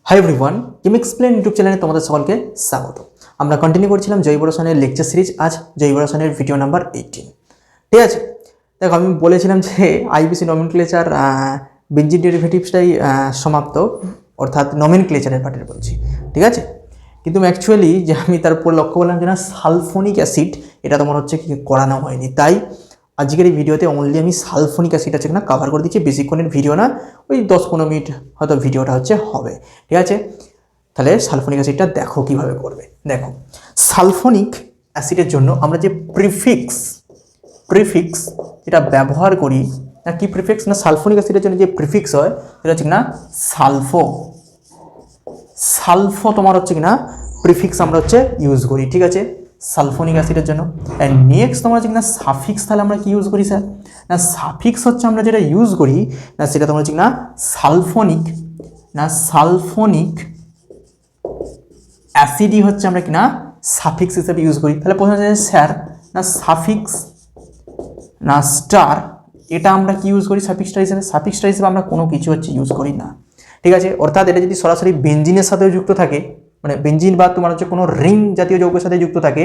Hi everyone, কেম explain YouTube চ্যানেলে তোমাদের সকলকে স্বাগত। আমরা কন্টিনিউ করছিলাম জৈব রসায়নের লেকচার সিরিজ। আজ জৈব রসায়নের ভিডিও নাম্বার 18। ঠিক আছে, দেখো আমি বলেছিলাম যে আইবিসি নমেনক্লেচার বেঞ্জিন ডেরিভেটিভসটাই সমাপ্ত, অর্থাৎ নমেনক্লেচারের পার্টের বলছি। ঠিক আছে, কিন্তু অ্যাকচুয়ালি যে আমি তারপর লক্ষ্য করলাম যে না, সালফোনিক অ্যাসিড এটা তোমার হচ্ছে কি করানো হয়নি। তাই আজকের এই ভিডিওতে অনলি আমি সালফোনিক অ্যাসিড আছে কিনা কভার করে দিচ্ছি। বেশিক্ষণের ভিডিও না, ওই 10-15 মিনিট হয়তো ভিডিওটা হচ্ছে হবে। ঠিক আছে, তাহলে সালফোনিক অ্যাসিডটা দেখো কিভাবে করবে। দেখো, সালফোনিক অ্যাসিডের জন্য আমরা যে প্রিফিক্স যেটা ব্যবহার করি না, কি প্রিফিক্স না, সালফোনিক অ্যাসিডের জন্য যে প্রিফিক্স হয় সেটা হচ্ছে কিনা সালফো তোমার হচ্ছে কিনা প্রিফিক্স আমরা হচ্ছে ইউজ করি। ঠিক আছে, সালফোনিক অ্যাসিডের জন্য। অ্যান্ড নেক্সট তোমার হচ্ছে কিনা সাফিক্স। তাহলে আমরা কি ইউজ করি স্যার না, সাফিক্স হচ্ছে আমরা যেটা ইউজ করি না, সেটা তোমার হচ্ছে কিনা সালফোনিক অ্যাসিডই হচ্ছে আমরা কিনা সাফিক্স হিসেবে ইউজ করি। তাহলে প্রশ্ন হচ্ছে স্যার না, সাফিক্স না স্টার এটা আমরা কি ইউজ করি সাফিক্সটা হিসেবে? সাফিক্সটা হিসেবে আমরা কোনো কিছু হচ্ছে ইউজ করি না। ঠিক আছে, অর্থাৎ এটা যদি সরাসরি বেঞ্জিনের সাথেও যুক্ত থাকে, মানে বেঞ্জিন বা তোমার হচ্ছে কোনো রিং জাতীয় যৌগের সাথে যুক্ত থাকে,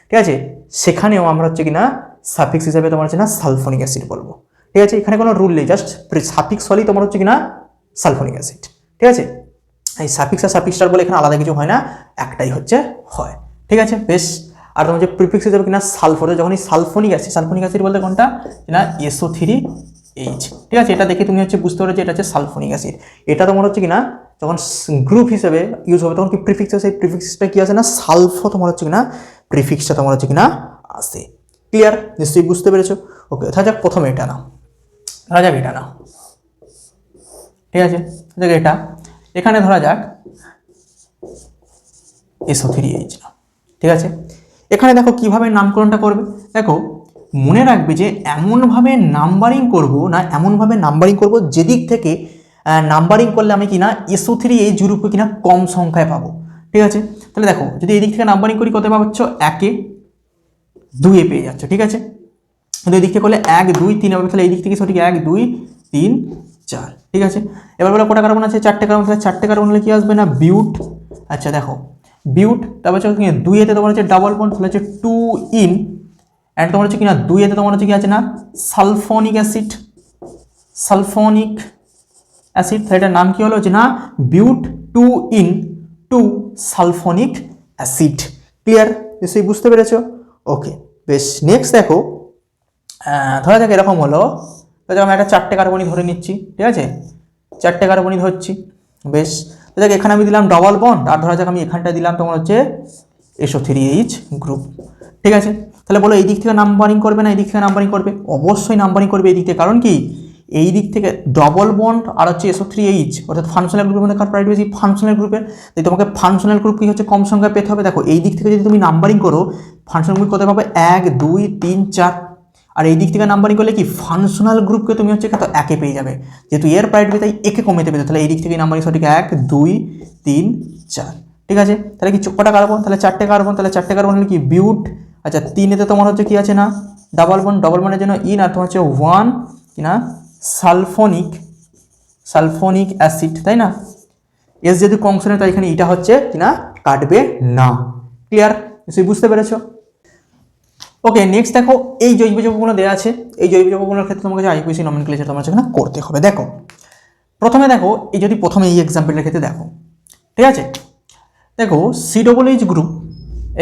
ঠিক আছে, সেখানেও আমরা হচ্ছে কিনা সাফিক্স হিসেবে তোমার হচ্ছে না সালফোনিক অ্যাসিড বলবো। ঠিক আছে, এখানে কোনো রুল নেই, জাস্ট সাফিক্স হলেই তোমার হচ্ছে কিনা সালফোনিক অ্যাসিড। ঠিক আছে, এই সাফিক্স আর সাফিক্সটার বলে এখানে আলাদা কিছু হয় না, একটাই হচ্ছে হয়। ঠিক আছে, বেশ। আর তোমার যে প্রিফিক্স হিসেবে কিনা সালফোর, যখন এই সালফোনিক অ্যাসিড বলতে কোনটা না, SO3H। ঠিক আছে, এটা দেখে তুমি হচ্ছে বুঝতে পারো যে এটা হচ্ছে সালফোনিক অ্যাসিড। এটা তোমার হচ্ছে কিনা যখন গ্রুপ হিসেবে ইউজ হবে তখন কি প্রিফিক্স, সেই প্রিফিক্সটা কি আছে না, সালফো তোমার হচ্ছে কিনা প্রিফিক্সটা তোমার হচ্ছে কিনা আসে। ক্লিয়ার? নিশ্চয়ই বুঝতে পেরেছো। ওকে, ধরা যাক প্রথমে এটা নাও, ধরা যাক এটা নাও। ঠিক আছে, এটা এখানে ধরা যাক SO3H নাও। ঠিক আছে, এখানে দেখো কিভাবে নামকরণটা করবে। দেখো, মনে রাখবে যে এমনভাবে নাম্বারিং করব যেদিক থেকে নাম্বারিং করলে আমি কিনা SO3H গ্রুপকে কিনা কম সংখ্যায় পাবো। ঠিক আছে, তাহলে দেখো যদি এই দিক থেকে নাম্বারিং করি কত পাচ্ছ, 1 2 পেয়ে যাচ্ছ। ঠিক আছে, কিন্তু এই দিক থেকে করলে 1 2 3 হবে, তাহলে এই দিক থেকে সঠিক 1 2 3 4। ঠিক আছে, এবার বলে কটা কার্বন আছে, 4টে কার্বন। তাহলে 4টে কার্বন হলে কি আসবে না, বিউট। আচ্ছা দেখো, বিউট, তারপর হচ্ছে 2 তোমার হচ্ছে ডাবল বন্ড, তাহলে হচ্ছে 2 ইন, অ্যান্ড তোমার হচ্ছে কিনা 2 তোমার হচ্ছে কি আছে না, সালফোনিক অ্যাসিড। তাহলে এটার নাম কি হলো যে না, বিউট 2 ইন 2 সালফোনিক অ্যাসিড। ক্লিয়ার? নিশ্চয়ই বুঝতে পেরেছো। ওকে, বেশ। নেক্সট দেখো, ধরা যাক এরকম হলো, আমি একটা 4টে কার্বনই ধরে নিচ্ছি। ঠিক আছে, 4টে কার্বনই ধরছি। বেশ, দেখ এখানে আমি দিলাম ডবল বন্ড, আর ধরা যাক আমি এখানটা দিলাম তোমার হচ্ছে SO3H গ্রুপ। ঠিক আছে, তাহলে বলো এই দিক থেকে নাম্বারিং করবে না এই দিক থেকে নাম্বারিং করবে? অবশ্যই নাম্বারিং করবে এই দিক থেকে। কারণ কি, এই দিক থেকে ডবল বন্ড আর হচ্ছে SO3H, অর্থাৎ ফাংশনাল গ্রুপের মধ্যে কার প্রায়োরিটি বেশি? ফাংশনাল গ্রুপের। তাই তোমাকে ফাংশনাল গ্রুপ কি হচ্ছে কম সংখ্যায় পেতে হবে। দেখো এই দিক থেকে যদি তুমি নাম্বারিং করো, ফাংশনাল গ্রুপ কত পাবে, 1 2 3 4। আর এই দিক থেকে নাম্বারিং করলে কি ফাংশনাল গ্রুপকে তুমি হচ্ছে কত, 1 পেয়ে যাবে। যেহেতু এর প্রায়োরিটি তাই একে কমেতে পেতে, তাহলে এই দিক থেকে নাম্বারিং সঠিক 1 2 3 4। ঠিক আছে, তাহলে কি কটা কার্বন, তাহলে 4টে কার্বন। তাহলে 4টে কার্বন হলে কি বিউট। আচ্ছা 3 তোমার হচ্ছে কি আছে না, ডাবল বন্ডের জন্য ইন, আর তোমার হচ্ছে 1 কিনা সালফোনিক অ্যাসিড, তাই না? এস যেহেতু কংসনের, তাই এখানে এটা হচ্ছে কিনা কাটবে না। ক্লিয়ার? নিশ্চয়ই বুঝতে পেরেছো। ওকে, নেক্সট দেখো, এই জৈব যৌগগুলো দেওয়া আছে। এই জৈব যৌগগুলোর ক্ষেত্রে তোমাকে আইপিসি নমেনক্লেচার তোমার সেখানে করতে হবে। দেখো প্রথমে দেখো, প্রথমে এই এক্সাম্পলের ক্ষেত্রে দেখো। ঠিক আছে, দেখো COOH গ্রুপ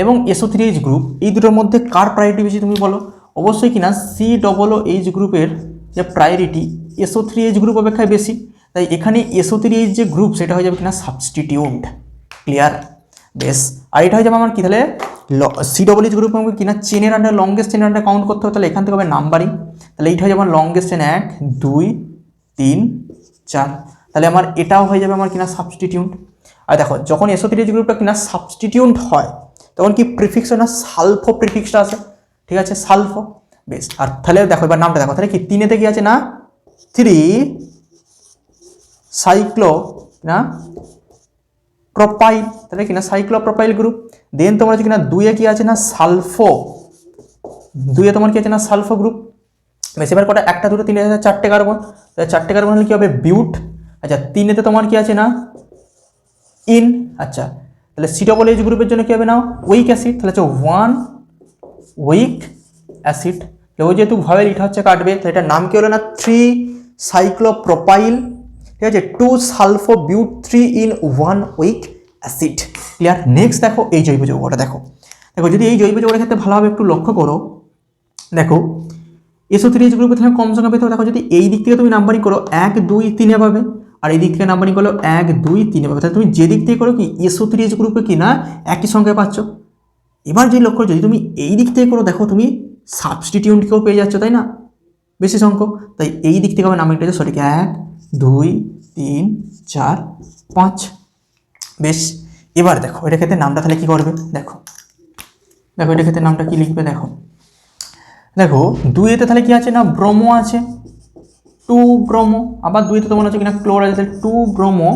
এবং SO3H গ্রুপ, এই দুটোর মধ্যে কার প্রায়োরিটি বেশি তুমি বলো? অবশ্যই কিনা COOH গ্রুপের যে প্রায়োরিটি SO3H গ্রুপ অপেক্ষায় বেশি। তাই এখানে SO3H যে গ্রুপ সেটা হয়ে যাবে কিনা সাবস্টিটিউট। ক্লিয়ার? বেশ। আর এটা হয়ে যাবে আমার কি, তাহলে COOH গ্রুপ আমাকে কিনা চেনের আন্ডার, লংগেস্ট চেনের আন্ডার কাউন্ট করতে হবে। তাহলে এখান থেকে হবে নাম্বারিং। তাহলে এইটা হয়ে যাবে আমার লংগেস্ট চেন 1 2 3 4। তাহলে আমার এটাও হয়ে যাবে আমার কিনা সাবস্টিটিউট। আর দেখো যখন SO3H গ্রুপটা কিনা সাবস্টিটিউট হয় তখন কি প্রিফিক্স হয় না, সালফো প্রিফিক্সটা আছে। ঠিক আছে, সালফো। বেশ। আর তাহলে দেখো এবার নামটা দেখো, তাহলে কি 3 কি আছে না, 3 সাইক্লো না প্রোপাইল, তাহলে কিনা সাইক্লোপ্রোপাইল গ্রুপ। দেন তোমার হচ্ছে কিনা 2 কি আছে না, সালফো। 2 তোমার কি আছে না, সালফো গ্রুপ। বেশ, এবার কটা, 1 2 3 4টে কার্বন। তাহলে 4টে কার্বন হলে কি হবে, বিউট। আচ্ছা 3 তোমার কি আছে না, ইন। আচ্ছা, তাহলে সি ডবল এইচ গ্রুপের জন্য কী হবে না, উইক অ্যাসিড, তাহলে হচ্ছে 1 উইক অ্যাসিড। ও যেহেতু ভাবেল এটা হচ্ছে কাটবে, তাহলে এটার নাম কি হলো না 3 সাইক্লোপ্রোপাইল, ঠিক আছে, 2 সালফোবিউট 3 in 1 week acid. Clear. Next দেখো এই জৈব যৌগটা দেখো, যদি এই জৈব যৌগের ক্ষেত্রে ভালোভাবে একটু লক্ষ্য করো, দেখো SO3H গ্রুপে তাহলে কম সংখ্যা পেতে হবে। দেখো যদি এই দিক থেকে তুমি নাম্বারিং করো 1 2 3 পাবে, আর এই দিক থেকে নাম্বারিং করলো 1 2 3 পাবে, তাহলে তুমি যে দিক থেকে করো কি SO3H গ্রুপে কি না একই সংখ্যায় পাচ্ছ। এবার যে লক্ষ্য যদি তুমি এই দিক থেকে করো, দেখো তুমি সাবস্টিটিউন্টকেও পেয়ে যাচ্ছ, তাই না, বেশি সংখ্যক। তাই এই দিক থেকে হবে নাম্বারিংটা হচ্ছে সঠিক 1 2 3 4 5। বেশ, এবার দেখো এটার ক্ষেত্রে নামটা তাহলে কি করবে, দেখো এটার ক্ষেত্রে নামটা কি লিখবে, দেখো 2 তাহলে কি আছে না ব্রোমো আছে, 2 ব্রোমো। আবার 2 তোমার হচ্ছে কিনা ক্লোর আছে, 2 ব্রোমো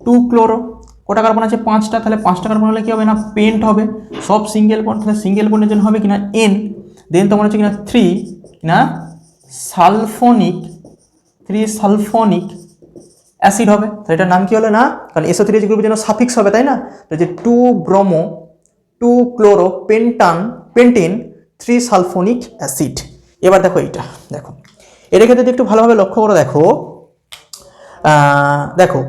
2 ক্লোরো। কটা কার্বন আছে 5টা, তাহলে 5টা কার্বন হলে কি হবে না পেন্ট হবে, সব সিঙ্গেল বন্ড, তাহলে সিঙ্গেল বন্ডের জন্য হবে কিনা N, দেন তোমার হচ্ছে কিনা 3 কিনা সালফোনিক, 3 সালফোনিক অ্যাসিড হবে। তাহলে এটার নাম কি হলো না, কারণ SO3H গ্রুপের জন্য সাফিক্স হবে, তাই না, তাহলে যে 2 bromo 2 chloro pentene 3 sulphonic acid. এবার দেখো এইটা, দেখো এটার ক্ষেত্রে একটু ভালোভাবে লক্ষ্য করে দেখো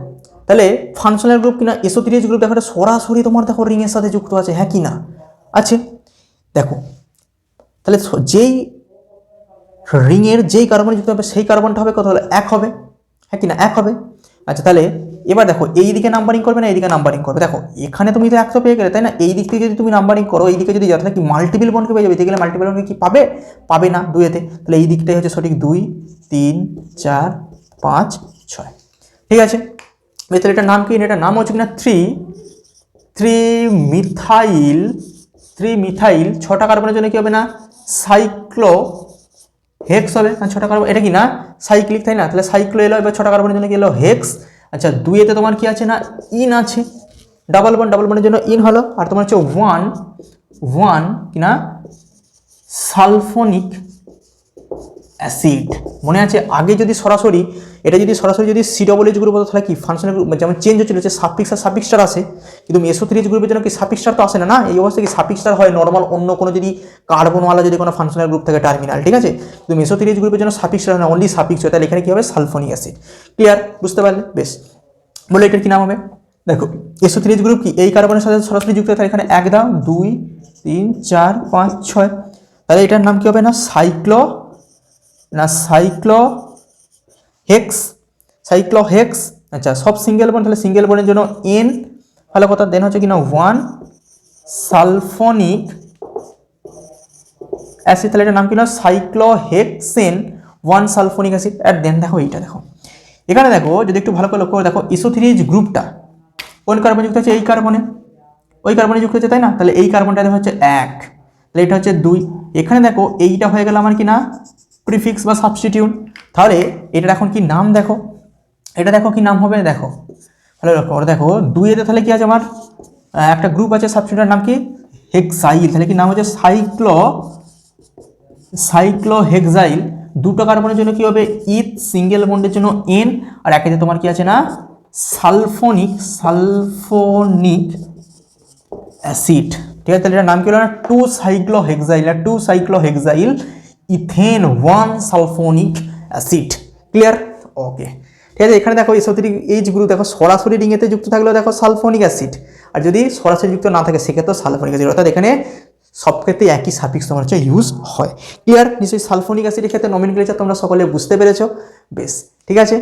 তাহলে ফাংশনাল গ্রুপ কিনা SO3H গ্রুপ, দেখো এটা সরাসরি তোমার দেখো রিংয়ের সাথে যুক্ত আছে, হ্যাঁ কি না আছে। দেখো তাহলে যেই রিংয়ের যেই কার্বন যুক্ত হবে সেই কার্বনটা হবে কত হলো 1 হবে, হ্যাঁ কি না 1 হবে। আচ্ছা, তাহলে এবার দেখো এই দিকে নাম্বারিং করবে না এইদিকে নাম্বারিং করবে, দেখো এখানে তুমি তো 100 পেয়ে গেলে, তাই না, এই দিক থেকে যদি তুমি নাম্বারিং করো এই দিকে যদি যাও তাহলে কি মাল্টিপল বন্ডকে পেয়ে যাবে, গেলে মাল্টিপল বন্ডকে কি পাবে না 2-এতে, তাহলে এই দিকটাই হচ্ছে সঠিক 2 3 4 5 6। ঠিক আছে, তাহলে এটার নাম কি, এটার নাম হচ্ছে কিনা 3 মিথাইল 6টা কার্বনের জন্য কি হবে না সাইক্লো হেক্স হবে, কারণ 6টা কার্বন এটা কি না সাইক্লিক, তাই না, তাহলে সাইক্লো এলো, এবার 6টা কার্বনের জন্য কি এলো হেক্স। আচ্ছা, 2-এতে তোমার কি আছে না ইন আছে, ডাবল বন্ডের জন্য ইন হলো, আর তোমার হচ্ছে 1 কিনা সালফোনিক অ্যাসিড। মনে আছে আগে যদি সরাসরি যদি COOH গ্রুপ হতো তাহলে কি ফাংশনাল গ্রুপ যেমন চেঞ্জ হচ্ছিল, যে সাফিক্স আর সাফিক্সটার আসে, কিন্তু SO3H গ্রুপের জন্য কি সাফিক্সটার তো আসে না, এই অবস্থায় কি সাফিক্সটার হয় নর্মাল অন্য কোনো যদি কার্বনওয়ালা যদি কোনো ফাংশনাল গ্রুপ থাকে টার্মিনাল, ঠিক আছে, কিন্তু SO3H গ্রুপের জন্য সাফিক্সটার হয় না, অনলি সাফিক্স হয়, তাহলে এখানে কি হবে সালফোনিক অ্যাসিড। ক্লিয়ার, বুঝতে পারলে, বেশ। বলে এটার কি নাম হবে, দেখো SO3H গ্রুপ কি এই কার্বনের সাথে সরাসরি যুক্ত, তাহলে এখানে 1 দাও 2 3 4 5 6, তাহলে এটার নাম কি হবে না সাইক্লো হেক্স। আচ্ছা, সব সিঙ্গেল বন্ড, তাহলে সিঙ্গেল বন্ডের জন্য N ভালো কথা, দেন হচ্ছে কিনা 1 সালফোনিক অ্যাসিড, তাহলে এটার নাম কিনা সাইক্লোহেক্সেন 1 সালফোনিক অ্যাসিড। আর দেন দেখো এইটা, দেখো এখানে দেখো যদি একটু ভালো করে লক্ষ্য করে দেখো SO3H গ্রুপটা কোন কার্বন যুক্ত হচ্ছে, এই কার্বনে, ওই কার্বনে যুক্ত হচ্ছে, তাই না, তাহলে এই কার্বনটা দেখো হচ্ছে 1, তাহলে এটা হচ্ছে 2, এখানে দেখো এইটা হয়ে গেল আমার কি না প্রিফিক্স বা সাবস্টিটিউট। তাহলে এটার এখন কি নাম দেখো, এটা দেখো কি নাম হবে, দেখো ভালো লক্ষ্য করে দেখো 2-এতে তাহলে কি আছে আমার একটা গ্রুপ আছে সাবস্টিটিউটের নাম কি হেক্সাইল, তাহলে কি নাম হচ্ছে সাইক্লোহেক্সাইল। 2টা কার্বনের জন্য কি হবে ইথ, সিঙ্গেল বন্ডের জন্য N, আর একেতে তোমার কি আছে না সালফোনিক অ্যাসিড। ঠিক আছে, তাহলে এটার নাম কি হলো না 2 সাইক্লোহেক্সাইল ইথেন 1 সালফোনিক অ্যাসিড। ক্লিয়ার, ওকে। ঠিক আছে, এখানে দেখো SO3H গ্রুপ দেখো সরাসরি রিংয়েতে যুক্ত থাকলেও দেখো সালফোনিক অ্যাসিড, আর যদি সরাসরি যুক্ত না থাকে সেক্ষেত্রে সালফোনিক অ্যাসিড, অর্থাৎ এখানে সব ক্ষেত্রে একই সাফিক্স তোমার হচ্ছে ইউজ হয়। ক্লিয়ার, নিশ্চয়ই সালফোনিক অ্যাসিডের ক্ষেত্রে নমিনক্লেচার তোমরা সকলে বুঝতে পেরেছো, বেশ। ঠিক আছে,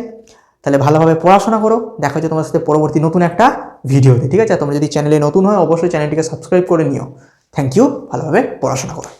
তাহলে ভালোভাবে পড়াশোনা করো, দেখা হচ্ছে তোমার সাথে পরবর্তী নতুন একটা ভিডিওতে। ঠিক আছে, তোমরা যদি চ্যানেলে নতুন হয় অবশ্যই চ্যানেলটিকে সাবস্ক্রাইব করে নিও। থ্যাংক ইউ, ভালোভাবে পড়াশোনা করো।